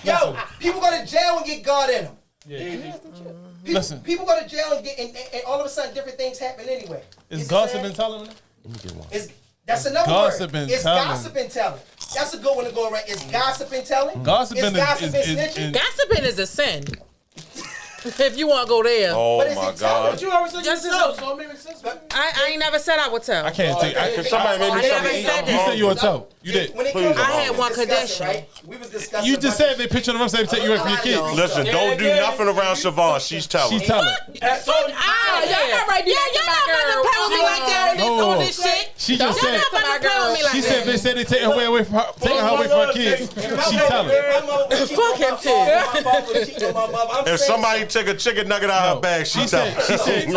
Yo, people go to jail and get God in them. People go to jail and get, and all of a sudden different things happen anyway. Is gossip and telling? That's another gossip word. And it's telling. Gossip and telling. That's a good one to go around. It's gossip and telling. Gossiping is snitching. Gossiping is a sin. If you want to go there. Oh my God. But you always said yourself, so it made sense. I ain't never said I would tell. I can't take it. Cause somebody made me something. You said you would tell. You did. I had one condition. Right? We was discussing. You just said they picture of them saying take you away from your kids. Listen, don't do nothing around Siobhan. She's telling. She's telling. Y'all not right there. Y'all not about to play with me like that on this shit. She just said. She She said they said they taking her away from her kids. She telling. Fuck him too. If somebody take a chicken nugget out of her bag, she telling. She said.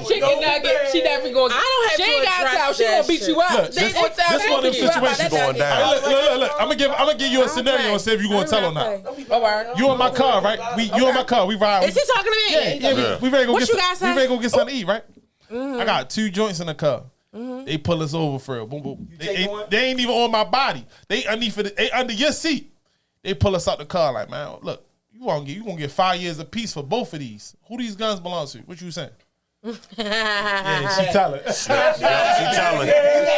Chicken nugget. She never gonna. I don't have She ain't to gotta address tell. She gonna beat you up. Look, this one of them situations going down. Look. I'm gonna give you a scenario and see if you gonna tell or not. You in my car, right? You in my car. We ride. Is he talking to me? Yeah. We ready to go What get. you guys We ready to go get something to say? eat, right? I got 2 joints in the car. They pull us over for real. Boom, boom. They ain't even on my body. They under your seat. They pull us out the car like, man, look, you gonna get 5 years apiece for both of these. Who these guns belong to? What you saying? Yeah, she telling. She telling.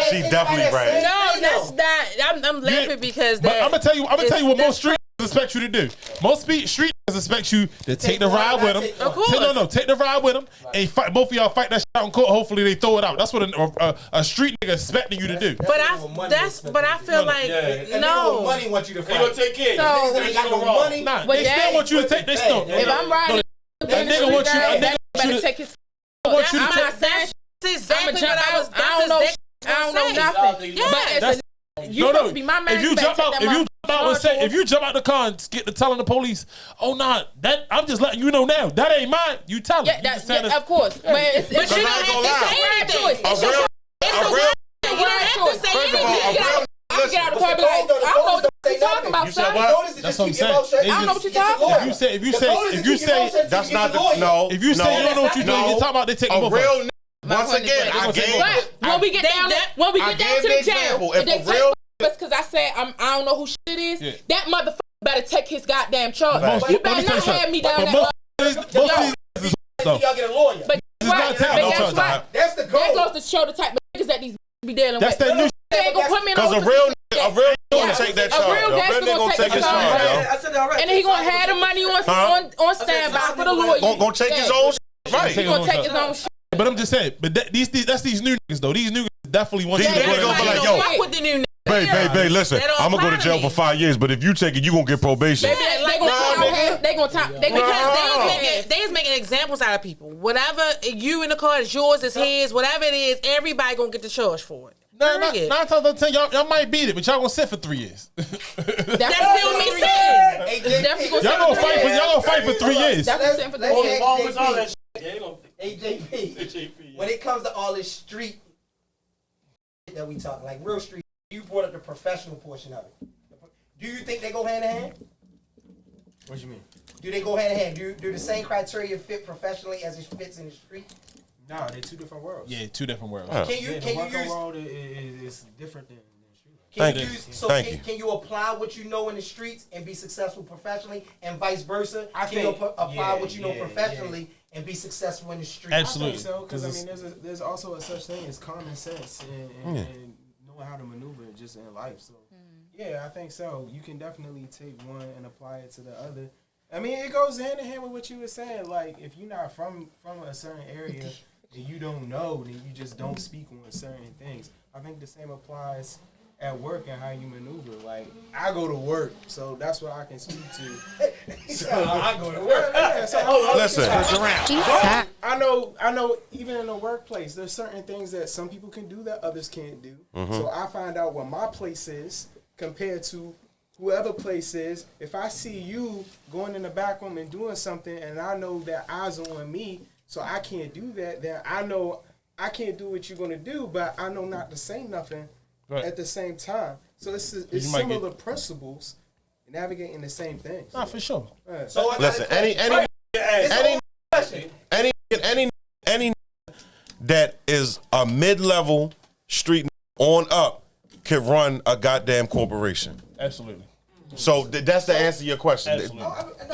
She definitely right. No, that's not. I'm laughing because but I'm gonna tell you what most street expect you to do. Most street expect you to take the ride with them. Of course. Take the ride with them and fight. Both of y'all fight that shit out in court. Hopefully they throw it out. That's what a street nigga expecting you to do. But I feel like no. Money want you to fight. They gonna take care. So they got no money. Nah, they still want you to take. They still. If I'm riding, A nigga want you. A nigga better take his. want you to I'm take. not saying. That's exactly what I was. I don't know. I don't know nothing. But it's you supposed to be my man. If you jump out the car and get to telling the police, oh nah, that I'm just letting you know now. That ain't mine. You tell them. Yeah, of course. But you don't have to say anything. It's your choice. You don't have to say anything. I can get out of the car and be like, I don't know what you're talking about, son. That's what I'm saying. I don't know what you're talking about. If you say That's not the no. if you say you don't know what you're doing, you're talking about they take a them real. Once again, I But gave. when we get down to the jail, If they a take real because I said I don't know who shit is. Yeah. That motherfucker better take his goddamn charge. Most- You let me better tell you not have me down But there. most of these is though. Y'all get a lawyer. But not taking no charge, right. That's the That goal. goes to show the type of niggas that these be dealing That's with. that new. They ain't gonna put me in because no a real gonna take that charge. A real gangster gonna take his charge. I said that already. And then he gonna have the money on standby for the lawyer. Gonna take his own right. He gonna take his own shit. But I'm just saying. But that's these new niggas though. These niggas definitely want you to These go niggas gonna be like, yo, Fuck with the new nigga. Babe, listen, They don't I'm gonna go to apply jail to for me. 5 years, but if you take it, you gonna get probation. They Because they is making examples out of people. Whatever you in the car is yours, is his, whatever it is, everybody gonna get the charge for it. 9 times out of 10, y'all might beat it, but y'all gonna sit for 3 years. That's still me saying. Y'all gonna fight for 3 years. AJP. When it comes to all this street that we talk, like real street, you brought up the professional portion of it. Do you think they go hand in hand? What you mean? Do they go hand in hand? Do the same criteria fit professionally as it fits in the street? No, they're two different worlds. Yeah, 2 different worlds. Can you use world is different than the street. Can you apply what you know in the streets and be successful professionally, and vice versa? Can you apply what you know professionally and be successful in the street? Absolutely. I think so, because I mean, there's also a such thing as common sense and knowing how to maneuver just in life. So yeah, I think so. You can definitely take one and apply it to the other. I mean, it goes hand in hand with what you were saying. Like, if you're not from a certain area and you don't know, then you just don't speak on certain things. I think the same applies at work and how you maneuver. Like, I go to work, so that's what I can speak to. So, I go to work. Yeah, so Listen, I know. Even in the workplace, there's certain things that some people can do that others can't do. So I find out what my place is compared to whoever place is. If I see you going in the back room and doing something, and I know that eyes are on me, so I can't do that, then I know I can't do what you're gonna do, but I know not to say nothing at the same time. So it's similar principles, navigating the same things. Nah, for sure. So listen, any that is a mid-level street on up can run a goddamn corporation. Absolutely. So that's the answer to your question. Absolutely.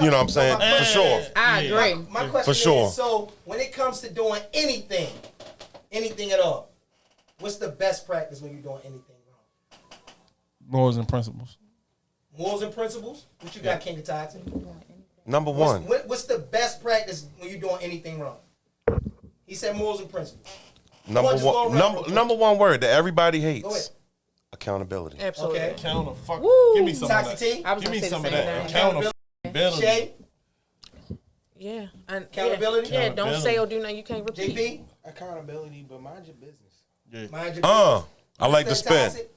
You know what I'm saying? For sure. I agree. My question For sure. is, so when it comes to doing anything at all, what's the best practice when you're doing anything wrong? Morals and principles. Morals and principles? What you got, King of Toxic? Number one. What's the best practice when you're doing anything wrong? He said morals and principles. Number one word that everybody Go ahead. hates. Accountability. Absolutely. Okay. Give me some Toxic of that. T? I was Give gonna me say some the of same that. thing. Accountability. Shay? Yeah. And Accountability? Yeah, don't say or do nothing you can't repeat. JP? Accountability, but mind your business. Mind your business. I like the Mr. spin. Toxic?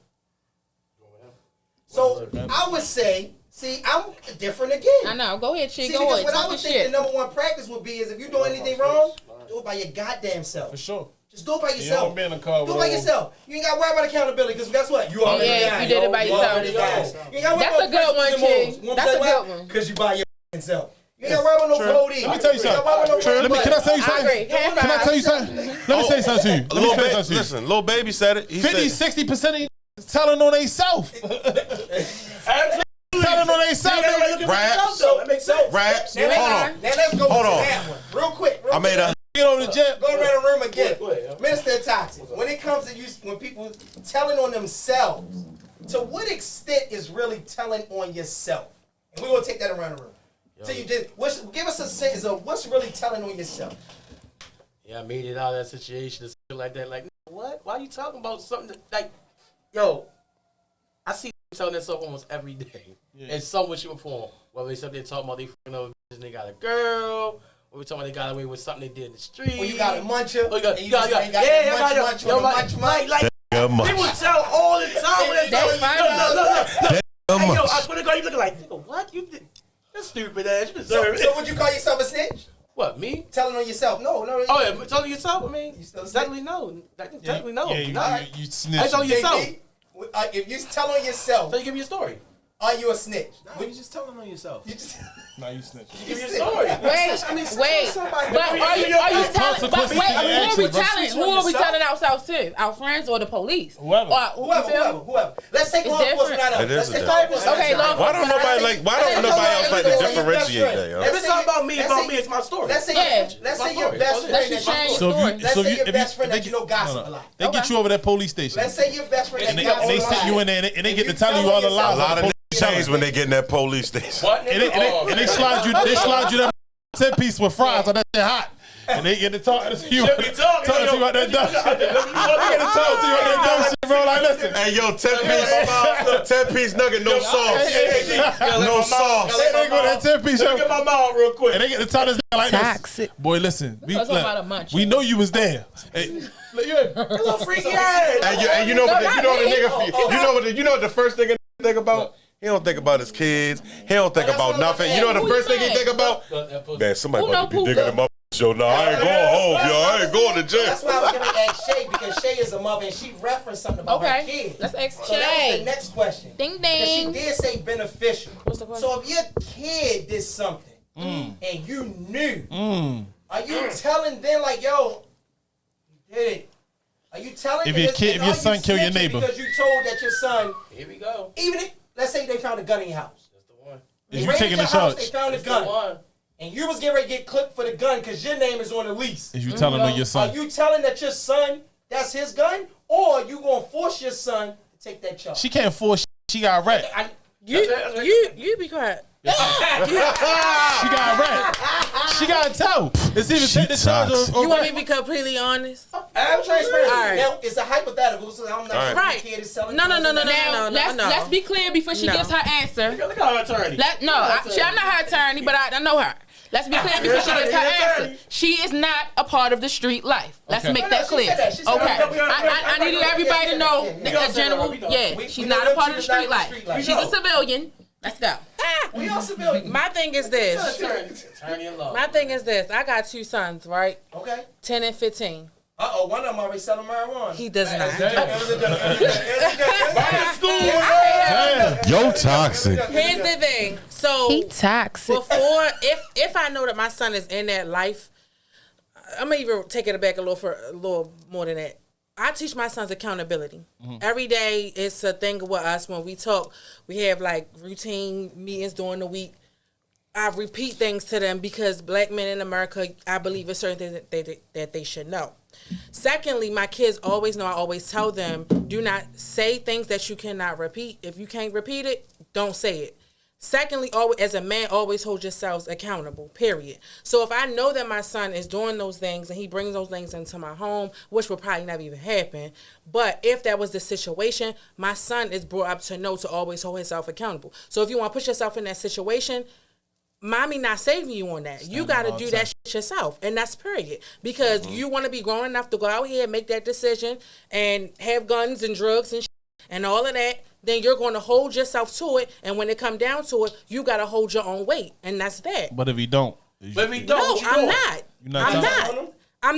So I would say, see, I'm different again. I know. Go ahead, Chick. See, Go because ahead. what I Talk would your think the shit. number one practice would be is if you're doing anything wrong, do it by your goddamn self. For sure. Just do it by You yourself. don't be in the car Do it with by all- yourself. You ain't got to worry about accountability because guess what? You already Yeah, got you it. did it by You yourself. already got it. You ain't got to worry That's about a good one, principles and morals. Chick. You know That's a what I'm good saying? one. Because you by your self. You ain't got to worry about no clothing. Let me tell you something. Can I tell you something? agree. Can I tell you something? Let me say something to you. Let me say something to you. Listen, Lil Baby said it. He 50, said, 60% of you telling on themselves. Telling on themselves. raps. That makes sense. Raps. Now, Hold on. Now let's go Hold to on. that one. Real quick. I made a. Get on the jet. Go around the room again. Minister Toxic, when it comes to you, when people telling on themselves, to what extent is really telling on yourself? And we're going to take that around the room. So you just, give us a sense of what's really telling on yourself. Yeah, I made it out of that situation and shit like that. Like, what? Why are you talking about something that, like, yo, I see telling themselves almost every day in some way, shape, or form. Whether they sit there talking about they fucking over and they got a girl, or we talking about they got away with something they did in the street. Or you got a muncher. Oh, you got, and you got, munch, like, people tell all the time. That's fine. Hey, yo, I swear to God, you looking like, yo, what? You did? That's stupid ass. You deserve So it. would you call yourself a snitch? What, me? Telling on yourself? No. Oh, yeah, telling yourself? I mean, You still a snitch? technically no. Technically no. Yeah, you I snitch. told you yourself. JP, if you tell on yourself, So you give me a story. are you a snitch? No, you just telling on yourself. You just, Nah, you snitch. Give me a story. Wait. But are you telling? But wait, who are we telling ourselves to? Our friends or the police? Whoever. whoever. Let's take It's law enforcement out of It it. is Let's a take difference. law enforcement Okay, out law of it. Why don't nobody else like to differentiate that, yo? If it's not about me, it's about me. It's my story. Let's say, Yeah. let's My say your story. best Let's friend just that change you So if you, Let's so say if your you, best friend they that you know gossip a lot. They get you over that police station. Let's say your best friend that And you they, got and they sit you in there and they get to tell you all the lies. A lot of police niggas change when they get in that police station. What? And they slide you that 10-piece with fries on that shit hot. And they get to talk to you. Talk to you about that dumb shit. They get to talk to you about that dumb shit, bro. Like, listen. Hey, yo, 10-piece nugget, no sauce. No sauce. They go to that 10-piece show. Look at my mouth real quick. And they get to tell this nigga like this. Boy, listen. talking about a munch. We know you was there. Hey, Little freaky ass. And you know what the nigga, you know what the first thing he think about? He don't think about his kids. He don't think about nothing. You know what the first thing he think about? Man, somebody about to be digging in my show. Nah, I ain't going home, yo. I ain't going to jail. That's why I was going to ask Shay, because Shay is a mother and she referenced something about her Okay, kids. let's ask So that was Shay. the next question. Ding Because she ding. did say beneficial. What's the question? So if your kid did something and you knew, are you telling them like, yo, you did it? Are you telling If them your this, kid- and if your are son you kill your snitching neighbor? because you told that your son, Here we go. even if, let's say they found a gun in your house. That's the one. They Is you raided taking your the house, charge? They found a That's the gun. one. And you was getting ready to get clipped for the gun because your name is on the lease. is you telling on your Are son? you telling that your son, that's his gun? Or are you going to force your son to take that charge? She can't force. She got rat. You be quiet. She got rat. She got to tell. It's even take the charge. You want me to be completely honest? I'm transparent. All right. Now, it's a hypothetical, so I'm not All sure right. if the kid is selling No. Now, let's be clear before she No. gives her answer. Look at her attorney. I'm not her attorney, but I know her. Let's be clear before she gives her answer. She is not a part of the street life. Let's Okay. make No, that she clear. said that. She said Okay. that. I needed everybody to know that general. We know. Yeah, We she's know not a that part she of the is not street in the life. street life. She's a civilian. Let's go. We all civilians. My thing is this. Attorney in law. My thing is this. I got 2 sons, right? Okay. 10 and 15. Uh-oh, one of them already selling marijuana. He does not. Yo, toxic. Here's the thing. So toxic. before, if I know that my son is in that life, I'm gonna even take it back a little more than that. I teach my sons accountability. Every day it's a thing with us. When we talk, we have like routine meetings during the week. I repeat things to them because black men in America, I believe it's certain things that they should know. Secondly, my kids always know, I always tell them, do not say things that you cannot repeat. If you can't repeat it, don't say it. Secondly, always, as a man, always hold yourselves accountable, period. So if I know that my son is doing those things and he brings those things into my home, which will probably never even happen, but if that was the situation, my son is brought up to know to always hold himself accountable. So if you want to put yourself in that situation, mommy not saving you on that. You got to do that shit yourself. And that's period. Because you want to be grown enough to go out here and make that decision and have guns and drugs and shit and all of that, then you're going to hold yourself to it. And when it come down to it, you got to hold your own weight. And that's that. But if he don't. But if he don't, No, I'm not. You're not I'm telling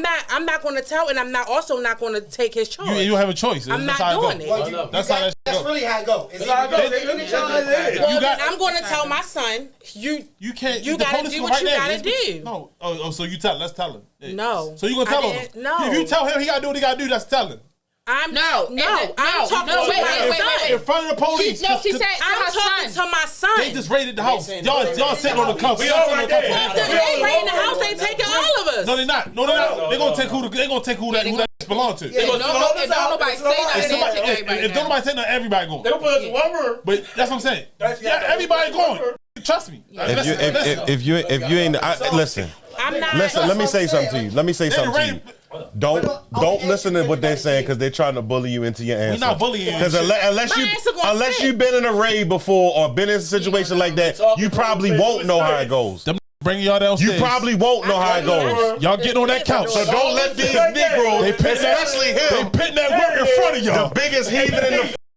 not. I'm not going to tell, and I'm not going to take his choice. You don't have a choice. I'm That's not how doing it it. goes. Well, That's how that that's goes. really how it goes. That's how it goes. Well, got- then I'm going to tell my son, you can't. You the gotta police do come what you there. gotta do. No. Oh, so you tell. Let's tell him. Yeah. No. So you gonna I tell him? didn't- no. If you tell him he gotta do what he gotta do, that's telling. I'm No, talking to wait, my son. In front of the police. She said to I'm her talking son. to my son. They just raided the house. Y'all sitting on the cuff. We all right there. If they raid the house, they taking all of us. No, they're not. No, they're not. They're gonna take who that belong to. If don't nobody say nothing, they take everybody If down. nobody say nothing, everybody going. They gonna put us in one room. But that's what I'm saying. Yeah, everybody going. Trust me. If you ain't listen. I'm not. Listen, let me say something to you. Let me say something to you. Don't listen to what they're saying because they're trying to bully you into your answer. We're not bullying you. Because unless you've been in a raid before or been in a situation like that, you probably won't know how it goes. Them bringing y'all downstairs. You probably won't know how it goes. Y'all getting on that couch. So don't let these Negroes, especially him, They pitting that work in front of y'all. the biggest heathen in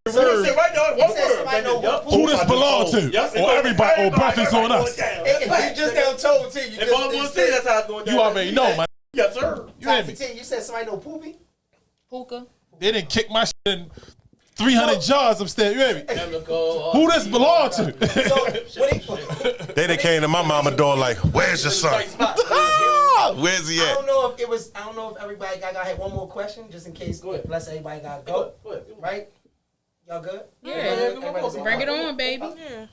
the So he said somebody know Who this belong to? Or everybody, or breath is on us. If you just never told to you. If all one say that's how it's going down. You already know, man. Yes, sir. You hear me? You said somebody know Poopy? Hookah. They didn't kick my shit in 300 jars upstairs. You hear me? Chemical. Who this belong to? So when They done came to my mama door like, "Where's your son? Where's he I at?" don't know if everybody got. I had one more question just in case. Go ahead. Bless everybody got to go. Go ahead. Right? Y'all good? Yeah. Everybody's Bring it on, baby.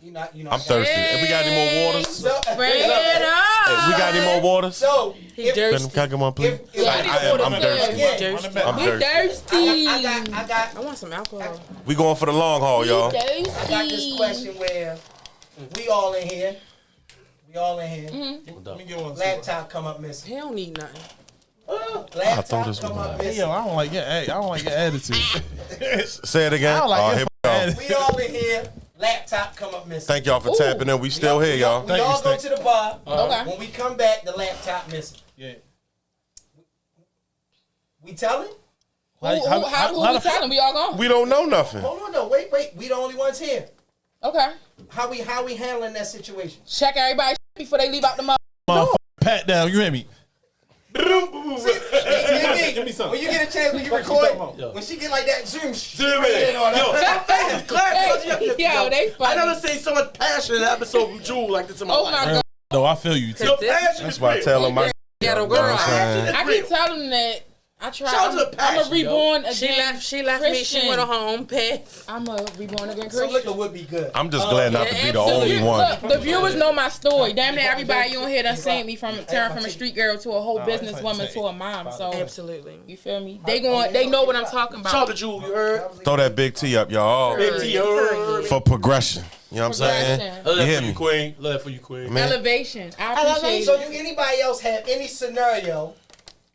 You know. I'm thirsty. If we got any more waters? So, Bring it on. We got any more waters? So if, Can I get one, please? I'm thirsty. I'm We thirsty. thirsty. I want some alcohol. We going for the long haul, y'all. I got this question where we all in here. Let me get one. Laptop come up missing. He don't need nothing. Laptop thought this was come up mine. Hey, missing. yo, I don't like your attitude. Say it again. I don't like Oh, your here we fucking go. We all in here. Laptop come up missing. Thank y'all for tapping in. We still here, y'all. We all go to the bar. Okay. When we come back, the laptop missing. Yeah. We telling? Who we telling? We all gone. We don't know nothing. Hold on, no, wait. We the only ones here. Okay. How we handling that situation? Check everybody before they leave out the mouth. Motherfucker, pat down. You hear me? Give me some. When you get a chance, when you record, when she get like that, zoom in. That face is classic. Yo, they funny. I never seen so much passion in an episode from Jewel like this in my Oh life. my god. No, I feel you. Too. Your passion That's is why I real. tell them my. Ghetto You know what girl. I'm saying? I keep telling them that I try. Shout out to the I'm passion, a reborn She again. left me. She Christian. went on her own path. I'm a reborn again Some Christian. liquor would be good. I'm just glad not to be the absolutely. only one. Look, the viewers know my story. Damn near everybody on here done seen me from a street girl to a whole businesswoman to a mom. So Absolutely. you feel me? They know what I'm talking Shout out about. to Jewel, you heard? Throw that big T up, y'all. Big T, you heard? For progression. You know what I'm saying? Progression. Love You hear for you, me? Queen. Love for you, Queen. Man. Elevation. I appreciate So it. do anybody else have any scenario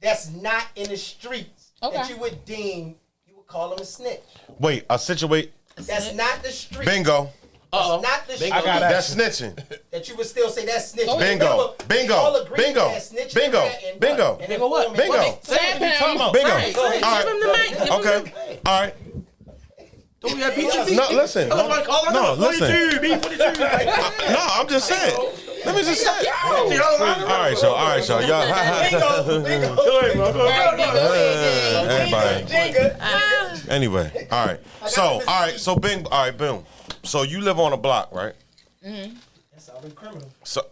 that's not in the streets that Okay. you would deem you would call them a snitch? Wait, a situate. That's not the street. Bingo. That's not the street. I got That's snitching. that you would still say that's snitching. Bingo. We all Bingo. agree Bingo. that snitching, Bingo. ratting, Bingo. and Bingo what? informing. Bingo. Slap him. Bingo. Right. All Give him the right. mic. Give him Okay. All right. Don't we have BTV? No, listen. No, listen. B42. No, I'm just saying. Let me just say. All right, y'all. Y'all. Everybody. Anyway, all right. So boom. So you live on a block, right? That's already criminal. So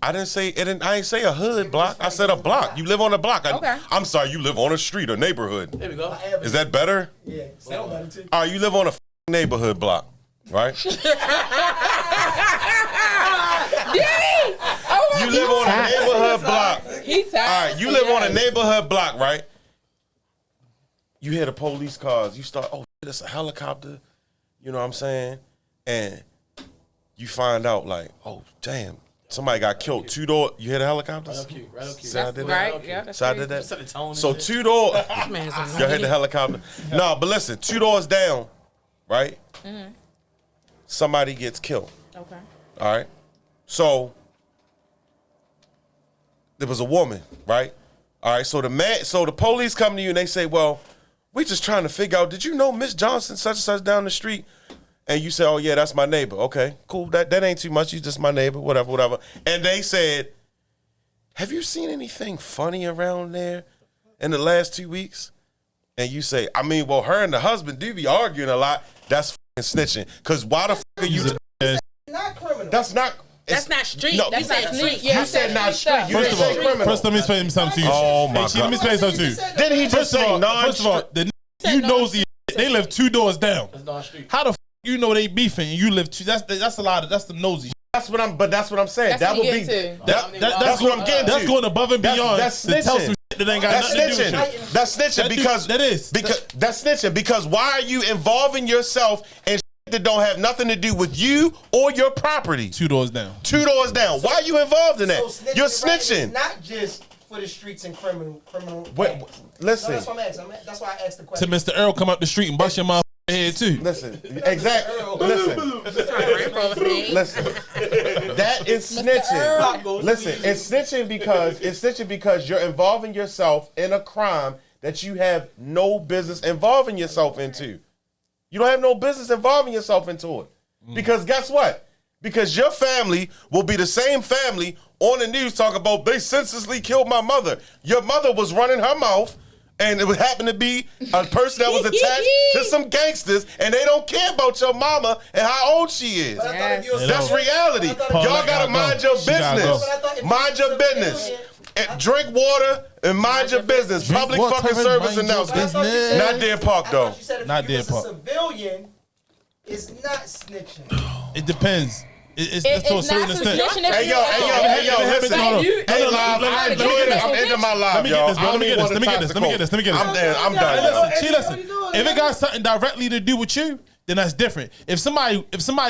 I didn't say it. I ain't say a hood block. I said a block. You live on a block. Okay. I'm sorry. You live on a street or neighborhood. There we go. Is that better? Yeah, sound better too. All right. You live on a neighborhood block, right? You live on a neighborhood block. He tired. All right. You live on a neighborhood block, right? You hear the police cars. You start. Oh, it's a helicopter. You know what I'm saying? And you find out like, oh damn. Somebody got killed. 2 doors. You hear the helicopters? Right up, right up. See how I did that? Right, yeah, that's So I did crazy. that. So 2 doors. Y'all hit the helicopter. No, but listen, 2 doors down, right? Mm-hmm. Somebody gets killed. Okay. All right. So there was a woman, right? All right. So the police come to you and they say, well, we just trying to figure out, did you know Miss Johnson such and such down the street? And you say, oh, yeah, that's my neighbor. Okay, cool. That ain't too much. You just my neighbor, whatever. And they said, have you seen anything funny around there in the last 2 weeks? And you say, I mean, well, her and the husband do be arguing a lot. That's snitching. Because why the are you... Not criminal. That's not street. No, That's not street. Yeah, you said not street. You First didn't of say all, criminal. let me explain something to you. Oh, my Let me God. explain something to you. Didn't he just say First of all, you nosy. They live 2 doors down. That's not street. How the f you know they beefing and you live 2? That's a lot of that's the nosy. That's what I'm saying. That's that what would he be getting to. That's what I'm getting to. That's going above and beyond. That's to tell some snitching. shit that ain't got That's nothing to do with snitching. shit. That's snitching because that is. because that's snitching because why are you involving yourself in shit that don't have nothing to do with you or your property? 2 doors down. 2 doors down. Why are you involved in that? So You're right, snitching. it's not just for the streets and criminal. Wait, acts. listen. No, that's what I'm asking. That's why I asked the To question. Mr. Earl come up the street and bust your mother head too. Listen, exactly. Listen. That is snitching. Listen, it's snitching because you're involving yourself in a crime that you have no business involving yourself into. You don't have no business involving yourself into it. Because guess what? Because your family will be the same family on the news talking about they senselessly killed my mother. Your mother was running her mouth. And it would happen to be a person that was attached to some gangsters, and they don't care about your mama and how old she is. That's reality. Y'all gotta mind your business. Mind your business. And drink water and mind your business. Public fucking service announcement. Not Deer Park though. Not Deer Park. Civilian is not snitching. It depends. It's It's to a not certain extent. suspicion if Hey yo, listen. Hey live, I enjoyed it. I'm ending my live, Let me get y'all. this, bro. Let me get this. I'm done. Listen. If it got something directly to do with you, then that's different. If somebody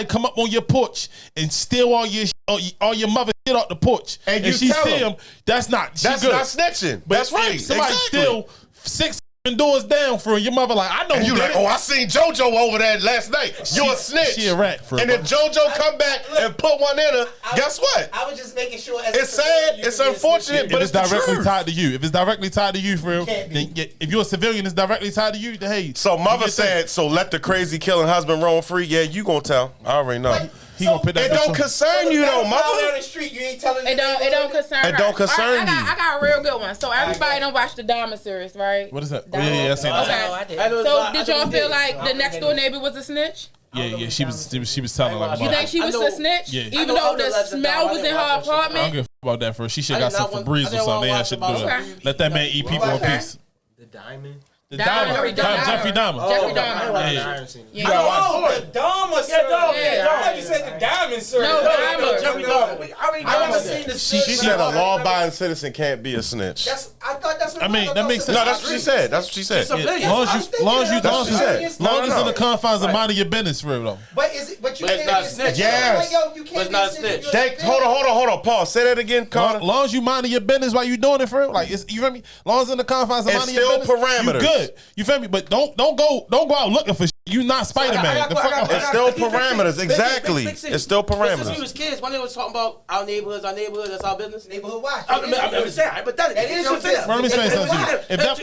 come up on your porch and steal all your mother shit off the porch, And you she tell see them. him, that's not That's good. not snitching. But That's right. if somebody Exactly. steal 6 doors down for your mother, like I know And who you did like, it. oh, I seen JoJo over there last night. You a snitch. She a rat for And if JoJo come back and put one in her, guess what? I was just making sure. As It's sad. It's unfortunate, but If it's it's the directly truth. tied to you, if it's directly tied to you, for real, Can't be. then if you're a civilian, it's directly tied to you. Then hey, So you mother get said, so let the crazy killing husband roam free. Yeah, you gonna tell. I already know. he gonna put that. It don't concern you though, on mother. the street, you ain't telling. It don't concern. It her. don't concern All right, you. I got a real good one. So everybody don't watch the Dahmer series, right? What is that? Dahmer. Yeah, I seen that. Okay. I did. So did y'all feel like the next door neighbor was a snitch? Yeah, she was telling like You about think she was a snitch? Yeah. Even though the smell was in her I don't apartment? give a f about that for her. She should I got did some not want- Febreze I or didn't something. They wanna had shit to watch do. about Okay. Let that man eat people in Okay. peace. The diamond. The Dahmer. Jeffrey Dahmer. Jeffrey I Dahmer. haven't seen it. Yeah. Oh, the Dahmer circle. Yeah. I thought you said the diamond circle. No, Dahmer. Jeffrey Dahmer. I never seen the. She said a law-abiding citizen can't be a snitch. I thought that's what. I mean, that makes sense. No, that's what she said. That's what she said. Yeah, long as it's in the confines of minding your business, for real though. But is it? But you But it's can't not be a snitch. Yes. Like, yo, you can't But it's be not a snitch. snitch. You're a Hold on. Paul, say that again, Carter. Long as you minding your business while you doing it, for real. Like it's, you feel me? Long as in the confines of And minding your still business, parameters. you good. You feel me? But don't go out looking for shit. You not Spider-Man. The fuck It's still parameters. Exactly. It's still Since parameters. we was kids, when they was talking about our neighborhoods, that's our business. Neighborhood watch. I'm saying, but that That is you know what I'm your saying? Bro, let me explain something to you. If that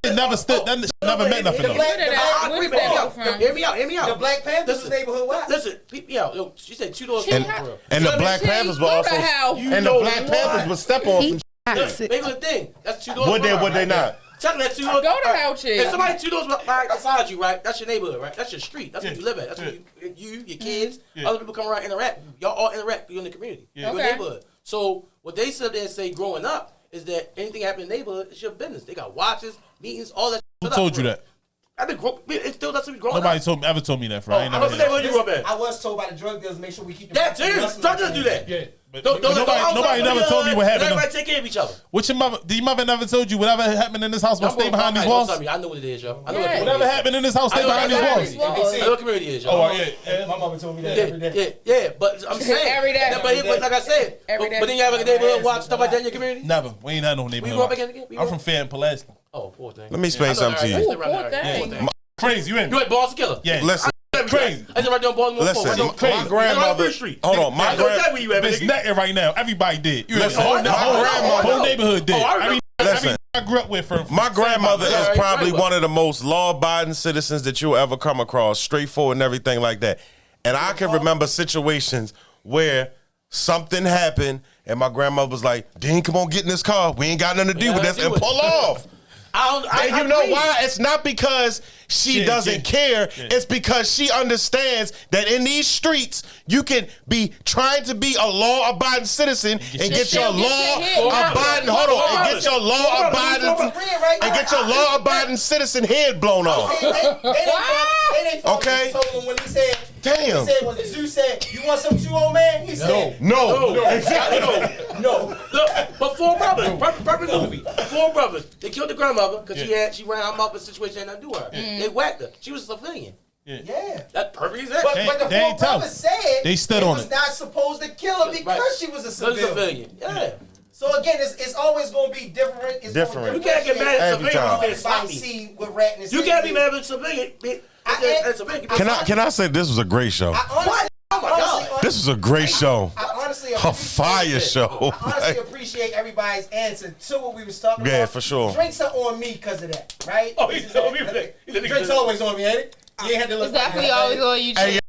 shit never stood, that shit never meant nothing though. Where did that go from? Hear me out. The Black Panthers was neighborhood watch. Listen, yo, she said 2 doors. And the Black Panthers were Go also. to hell. And the Black Panthers would step on some shit. Maybe the thing. That's 2 doors. Would they not? Tell them that 2 doors. Go to hell, chick. If somebody 2 doors right beside you, right? That's your neighborhood, right? That's your street. That's where you live at. That's where you, your kids, other people come around and interact. Y'all all interact. You're in the community. You're in the Okay. neighborhood. So what they sit there and say growing up is that anything happening in the neighborhood is your business. They got watches, meetings, all that. Who told you that? I've been it still doesn't be growing Nobody up. ever told me that, bro. I ain't I never. I was told by the drug dealers make sure we keep the That too. Drug dealers do that. Yeah. But nobody never told me what happened. Everybody take care of each other. What your mother? Did your mother never told you whatever happened in this house must stay behind these walls? I know what it is, yo. I know Whatever happened in this house stay behind these walls. I know what community is, yo. Oh yeah. My mama told me that every day. Yeah, but I'm saying Every day. But like I said, but then you have a neighborhood watch stuff like that in your community. Never. We ain't had no We neighborhood. grew up again. I'm from Fair and Pulaski. Oh, poor thing. Let me explain something to you. Crazy, you ain't. You ain't Boston Killer. Yeah. Listen. Crazy. I just right there in Baltimore. Listen, my grandmother. Street. Hold on, my It's nothing right now. Everybody did. Listen, whole neighborhood did. Listen. I grew up with from My grandmother is probably one of the most law-abiding citizens that you'll ever come across, straightforward and everything like that. And I can remember situations where something happened and my grandmother was like, Dean, come on, get in this car. We ain't got nothing to do with this, and pull off. And you know why? It's not because she doesn't care. It's because she understands that in these streets, you can be trying to be a law-abiding citizen and get your law-abiding, and get your law-abiding citizen head blown off. Okay? Damn. He said when the zoo said, "You want some too, old man?" He said, No. Exactly. No. Look, but four brothers, perfect movie. Four brothers. They killed the grandmother because she ran her mouth in a situation that had nothing to do with her. They whacked her. She was a civilian. Yeah. That's perfect example. But the four brothers said they stood on it. Was not supposed to kill her because she was a civilian. Yeah. So again, it's always going to be different. It's Different. You can't get mad at Every civilians. Everybody see what Ratton is. You can't be mad at civilian. Can I say this was a great show? This was a great show. I honestly A fire show. I honestly appreciate everybody's answer to what we was talking about. Yeah, for sure. Drinks are on me because of that, right? Oh, he's on me. Drinks always on me, ain't it? You ain't had to look. It's definitely always on you. Hey,